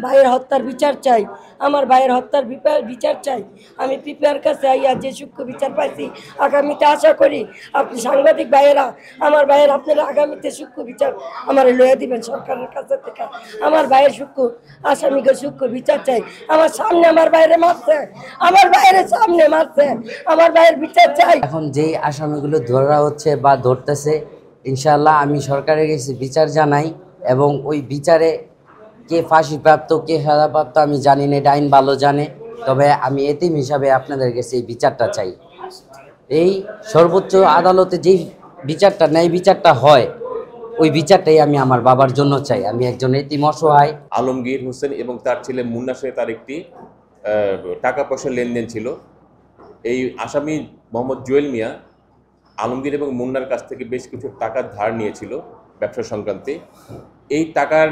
ভাইয়ের হত্যার বিচার চাই, আমার ভাইয়ের হত্যার বিচার চাই। আমি পিপিআর কাছে আইয়া যে সূক্ষ্ম বিচার পাইছি, আগামীতে আশা করি আপনি সাংবাদিক ভাইয়েরা, আমার ভাইয়ের আপনারা আগামীতে সূক্ষ্ম বিচার আমার লইয়া দিবেন সরকারের কাছে থেকে। আমার ভাইয়ের আসামিকে সূক্ষ্ম বিচার চাই। আমার সামনে আমার বাইরে মারছে, আমার বাইরের সামনে মারছে, আমার ভাইয়ের বিচার চাই। এখন যেই আসামিগুলো ধরা হচ্ছে বা ধরতেছে, ইনশাআল্লাহ আমি সরকারের কাছে বিচার জানাই, এবং ওই বিচারে কে ফাঁসিপ্রাপ্ত কে সাজাপ্রাপ্ত আমি জানি না, এটা আইন ভালো জানে। তবে আমি এতিম হিসাবে আপনাদের কাছে এই বিচারটা চাই। এই সর্বোচ্চ আদালতে যেই বিচারটা ন্যায় বিচারটা হয়, ওই বিচারটাই আমি আমার বাবার জন্য চাই। আমি একজন এতিম অসহায়। আলমগীর হোসেন এবং তার ছেলে মুন্নার সাথে তার একটি টাকা পয়সার লেনদেন ছিল। এই আসামি মোহাম্মদ জুয়েল মিয়া আলমগীর এবং মুন্নার কাছ থেকে বেশ কিছু টাকা ধার নিয়েছিল ব্যবসা সংক্রান্তে। এই টাকার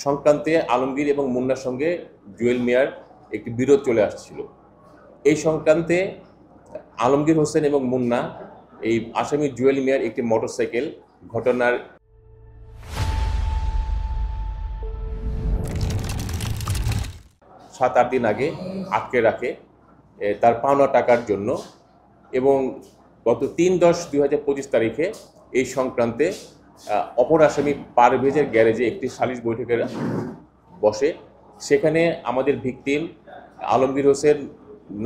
সংক্রান্তে আলমগীর এবং মুন্নার সঙ্গে জুয়েল মিয়ার একটি বিরোধ চলে আসছিল। এই সংক্রান্তে আলমগীর হোসেন এবং মুন্না এই আসামি জুয়েল মিয়ার একটি মোটরসাইকেল ঘটনার 7-8 দিন আগে আটকে রাখে তার পাওনা টাকার জন্য, এবং গত 3/10/2025 তারিখে এই সংক্রান্তে অপর আসামি পারভেজের গ্যারেজে একটি সালিশ বৈঠকের বসে। সেখানে আমাদের ভিকটিম আলমগীর হোসেন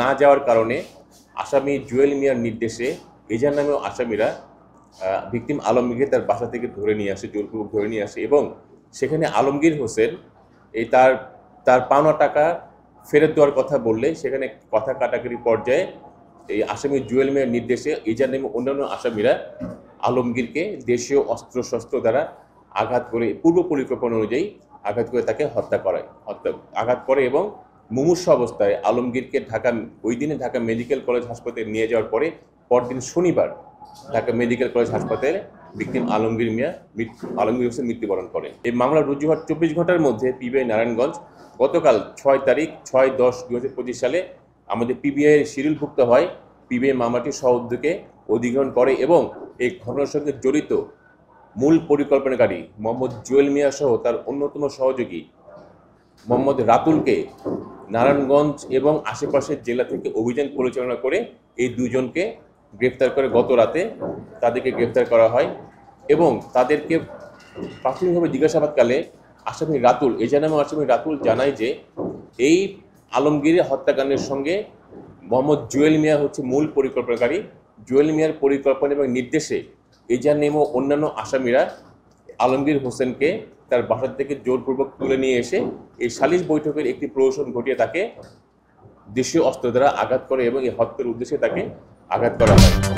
না যাওয়ার কারণে আসামি জুয়েল মিয়ার নির্দেশে এজার নামেও আসামিরা ভিকটিম আলমগীরকে তার বাসা থেকে ধরে নিয়ে আসে, জোরপূর্বক ধরে নিয়ে আসে, এবং সেখানে আলমগীর হোসেন এই তার পাওনা টাকা ফেরত দেওয়ার কথা বললে সেখানে কথা কাটাকাটি পর্যায়ে এই আসামি জুয়েল মিয়ার নির্দেশে এজার নামে অন্যান্য আসামিরা আলমগীরকে দেশীয় অস্ত্রশস্ত্র দ্বারা আঘাত করে, পূর্ব পরিকল্পনা অনুযায়ী আঘাত করে তাকে আঘাত করে, এবং মুমূর্ষ অবস্থায় আলমগীরকে ওই দিনে ঢাকা মেডিকেল কলেজ হাসপাতালে নিয়ে যাওয়ার পরে পরদিন শনিবার ঢাকা মেডিকেল কলেজ হাসপাতালে ভিকটিম আলমগীর হোসেন মৃত্যুবরণ করে। এই মামলা রুজু হওয়ার 24 ঘন্টার মধ্যে পিবিআই নারায়ণগঞ্জ গতকাল 6 তারিখ 6/10/2025 সালে আমাদের পিবিআই শিডিউলভুক্ত হয়। পিবিআই মামলাটি সহউদ্যোগে অধিগ্রহণ করে এবং এই ঘটনার সঙ্গে জড়িত মূল পরিকল্পনাকারী মোহাম্মদ জুয়েল মিয়া সহ তার অন্যতম সহযোগী মোহাম্মদ রাতুলকে নারায়ণগঞ্জ এবং আশেপাশের জেলা থেকে অভিযান পরিচালনা করে এই দুজনকে গ্রেফতার করে গত রাতে তাদেরকে গ্রেফতার করা হয়, এবং তাদেরকে প্রাথমিকভাবে জিজ্ঞাসাবাদকালে আসামি রাতুল, এজার নামে আসামি রাতুল জানায় যে এই আলমগীরের হত্যাকাণ্ডের সঙ্গে মোহাম্মদ জুয়েল মিয়া হচ্ছে মূল পরিকল্পনাকারী। জুয়েল মিয়ার পরিকল্পনা এবং নির্দেশে এজার নেমো অন্যান্য আসামিরা আলমগীর হোসেনকে তার বাসা থেকে জোরপূর্বক তুলে নিয়ে এসে এই সালিশ বৈঠকের একটি প্রহসন ঘটিয়ে তাকে দেশীয় অস্ত্র দ্বারা আঘাত করে এবং এই হত্যার উদ্দেশ্যে তাকে আঘাত করা হয়।